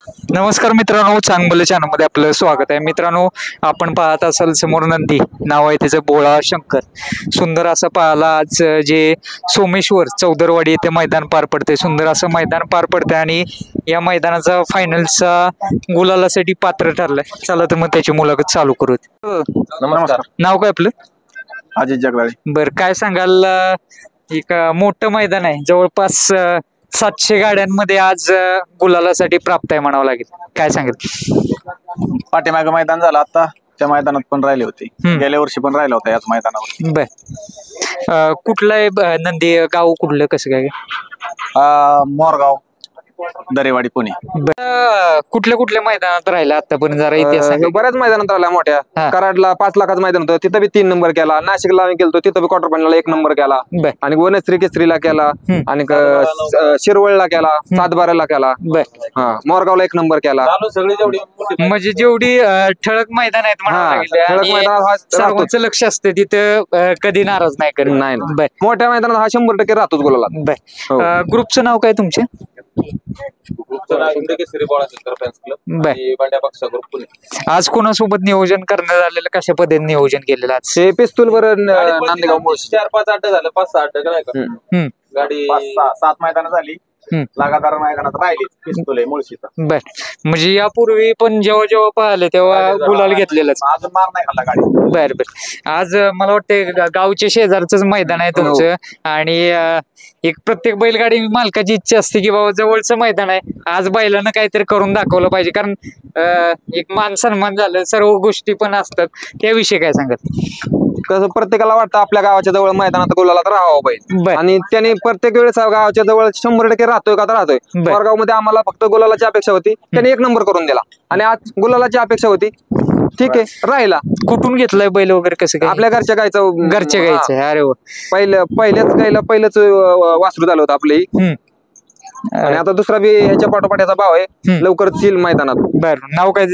नमस्कार मित्रांनो, चांगलं चॅनलमध्ये आपलं स्वागत आहे. मित्रांनो, आपण पाहत असाल समोर नंदी नाव आहे त्याचं बोळा शंकर. सुंदर असं पाहायला आज जे सोमेश्वर चौदरवाडी येथे मैदान पार पडते. सुंदर असं मैदान पार पडते आणि या मैदानाचा फायनलचा गुलालासाठी पात्र ठरलाय. चला तर मग त्याची मुलाखत चालू करू. नमस्कार. नाव काय आपलं? अजित जगदाळे. बरं, काय सांगाल? एक मोठं मैदान आहे, जवळपास 700 गाड्यांमध्ये आज गुलालासाठी प्राप्त आहे म्हणावं लागेल. काय सांगेल? पाठीमागं मैदान झालं आता, त्या मैदानात पण राहिले होते. गेल्या वर्षी पण राहिला होता याच मैदानावर. बर, कुठलं आहे नंदी? गाव कुठलं, कसं काय? मोरगाव, दरेवाडी, पुणे. कुठल्या कुठल्या मैदानात राहिला आतापर्यंत, जरा इतिहास सांगा. बऱ्याच मैदानात राहिला मोठ्या. कराडला 5 लाखाचं मैदान होतं, तिथं बी 3 नंबर केला. नाशिकला आम्ही गेलो तिथं बी क्वार्टर फायनलला 1 नंबर केला. बर. आणि वनश्री केसरीला केला आणि शिरवळला केला, सातबाराला केला. बर. मोरगावला 1 नंबर केला. म्हणजे जेवढी ठळक मैदान आहेत म्हणावं लागेल, ठळक आणि मैदानात हा सर्वांचं लक्ष असतं तिथं, कधी नाराज नाही करत. नाही. बर. मोठ्या मैदानात हा 100% राहतोच गुलाला. बर. ग्रुपचं नाव काय तुमचे? आज कोणासोबत नियोजन करण्यात आलेलं, कशा पद्धतीने नियोजन केलेलं आज? हे पिस्तूल वर नांदेगाव 4-5 अड्डे झाले, 5-6 अड्डे नाही का? गाडी 5-7 मैदान झाली, लगातार मैदानात राहिली. पिस्तूल आहे मुळशीचा. बर. म्हणजे यापूर्वी पण जेव्हा जेव्हा पाहिले तेव्हा गुलाल घेतलेलंच. अजून मार नाही खाल्ला गाडी. बर बर. आज मला वाटतं गावचे शेजारचंच मैदान आहे तुमचं, आणि एक प्रत्येक बैलगाडी मालकाची इच्छा असते की बाबा जवळचं मैदान आहे, आज बैलानं काहीतरी करून दाखवलं पाहिजे. कारण एक मान सन्मान झालं, सर्व गोष्टी पण असतात. त्याविषयी काय सांगत? कसं प्रत्येकाला वाटतं आपल्या गावाच्या जवळ मैदानात गुलाला तर राहावं पाहिजे, आणि त्याने प्रत्येक वेळेस गावाच्या जवळ 100% राहतोय का तर राहतोय. मोरगाव मध्ये आम्हाला फक्त गुलालाची अपेक्षा होती, त्याने 1 नंबर करून दिला. आणि आज गुलालाची अपेक्षा होती, ठीक आहे, राहिला. कुठून घेतलाय बैल वगैरे, कसं काय? आपल्या घरच्या गायचं. घरच्या गायचं. अरे वा. पहिल्याच गायला पहिलंच वासरू झालं होतं आपलं. आणि आता दुसरा बी ह्याच्या पाठोपाठ्याचा भाव आहे, लवकरच येईल मैदानात. बर. नाव काय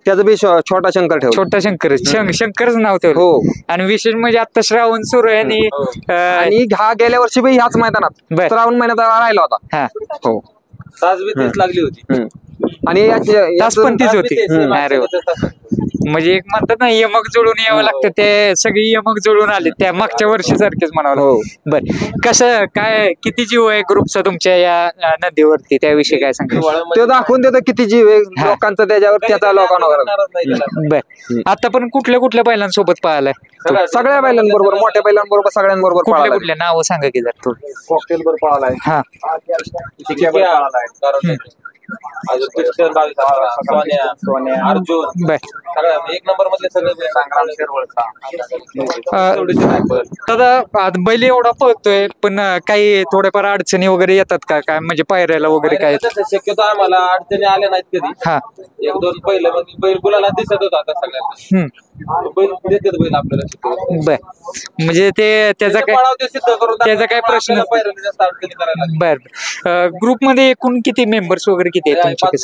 त्याचं बी छोटा शंकर ठेव. छोटा शंकर. शंकरच नाव ठेवलं. हो. आणि विशेष म्हणजे आता श्रावण सुरू आहे, आणि हा गेल्या वर्षी बी ह्याच मैदानात श्रावण महिन्यात राहिला होता. हो. तास लागली होती. आणि तास पण तीच होती. अरे वा. म्हणजे एक म्हणतात ना, यमक जुळून यावं लागतं, ते सगळी यमक जुळून आले त्या मागच्या वर्षी सारखेच म्हणावं. बर. कसं काय, किती जीव आहे ग्रुपचा तुमच्या या नदीवरती, त्याविषयी काय सांगतो? ते दाखवून देतो किती जीव आहे लोकांचा त्याच्यावर, त्याचा लोकांवर. बर. आता पण कुठल्या कुठल्या बैलांसोबत पाहिलाय? सगळ्या बैलांबरोबर, मोठ्या बैलांबरोबर, सगळ्यांबरोबर. कुठल्या कुठल्या नाव सांगा की जर थोडी. कॉकटेल वर पळालाय. हा. अर्जुन. बर. 1 नंबर मधले सगळे. दादा, आज बैल एवढा पळतोय, पण काही थोड्याफार अडचणी वगैरे येतात का? काय म्हणजे पायऱ्याला वगैरे काय? शक्यतो आम्हाला अडचणी आल्या नाहीत कधी. हा. 1-2 पहिलं मग बैल गुलाला दिसत होता आता सगळ्यांना. बैल देतात बैल आपल्याला. बर. म्हणजे त्याचा काय प्रश्न? बर. ग्रुप मध्ये एकूण किती मेंबर्स वगैरे किती आहेत तुमचे?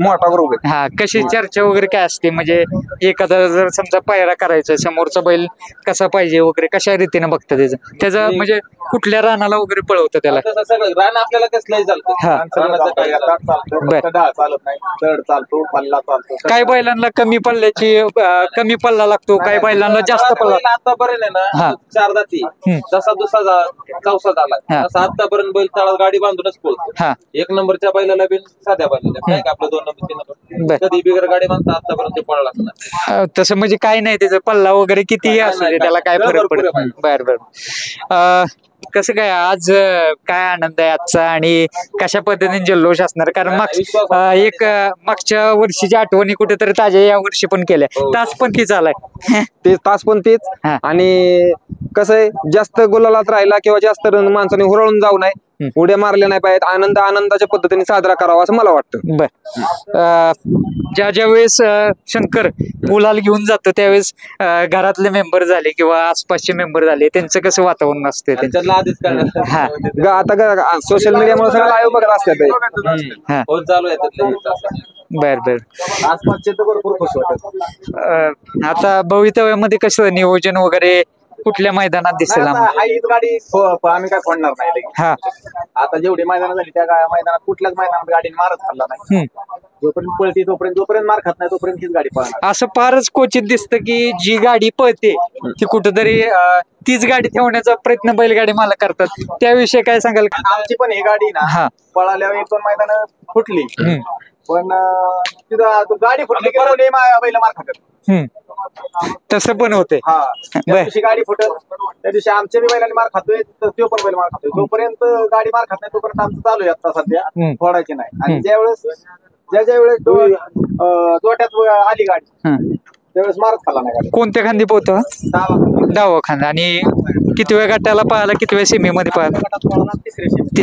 मोठा ग्रुप आहे. हा. कशी चर्चा वगैरे काय असते? म्हणजे एखादा जर समजा पायरा करायचा, समोरचा बैल कसा पाहिजे वगैरे, कशा रीतीने बघतं त्याचं म्हणजे कुठल्या रानाला वगैरे पळवतं त्याला? रान आपल्याला कसलंही चालतो, पल्ला चालतो. काय बैलांना कमी पल्ला लागतो, काय बैलांना जास्त पल्ला. आतापर्यंत आहे ना 4 दाती, जसा दुसरा चौसा झाला तसा आतापर्यंत बैल तळात गाडी बांधूनच पळतो. 1 नंबरच्या बैलाला बी साध्या बैलाला नाही का, आपलं 2 नंबर 3 नंबर कधी बिगर गाडी बांधता आतापर्यंत पळला नाही. तसं म्हणजे काय नाही, त्याचा पल्ला वगैरे किती असू दे, त्याला काय फरक पडत. बर बर. कसं काय आज, काय आनंद आहे आजचा, आणि कशा पद्धतीने जल्लोष असणार? कारण मागच्या वर्षीच्या आठवणी कुठेतरी ताज्या या वर्षी पण केल्या. तास पण तीच आलाय. तास पण तेच. आणि कसं आहे, जास्त गुलालात राहिला किंवा जास्त माणसाने हुरळून जाऊ नये, उड्या मारल्या नाही पाहिजेत. आनंदाच्या पद्धतीने साजरा करावा असं मला वाटतं. बर. ज्या वेळेस शंकर गुलाल घेऊन जातो त्यावेळेस घरातले मेंबर झाले किंवा आसपासचे मेंबर झाले, त्यांचं कसं वातावरण असते? आता सोशल मीडियामुळे सगळं लाईव्ह बघत असतात. बर बर. आता भवितव्यामध्ये कसं नियोजन वगैरे कुठल्या मैदानात दिसेल आम्हाला? हीच गाडी आम्ही काय फोडणार नाही. हा आता जेवढी मैदान झाली त्या मैदानात कुठल्याच मैदानात गाडीने मारच खाल्ला नाही. जोपर्यंत पळते जोपर्यंत मार खात नाही तोपर्यंत हीच गाडी पळणार. असं फारच क्वचित दिसतं की जी गाडी पळते ती कुठंतरी तीच गाडी ठेवण्याचा प्रयत्न बैलगाडी मला करतात. त्याविषयी काय सांगाल? आमची पण ही गाडी ना पळाल्यावर 1-2 मैदान फुटली, पण तिथं गाडी फुटली की बैल मार खातात. तसं पण होते. त्या दिवशी गाडी फुटत त्या दिवशी आमच्या बी बैलांनी मार खातोय, तो पण बैल मार खातोय. जोपर्यंत गाडी मार खात नाही तोपर्यंत आमचं चालू आहे आता सध्या फोडायची नाही. आणि ज्या वेळेस तोट्यात आली गाडी त्यावेळेस मारच खाल्ला नाही गाडी. कोणत्या खांदी पोहतो? डावा खांदा. आणि किती वेळ गटाला पाहायला, किती वेळ सेमी मध्ये पाहायला? तिसऱ्या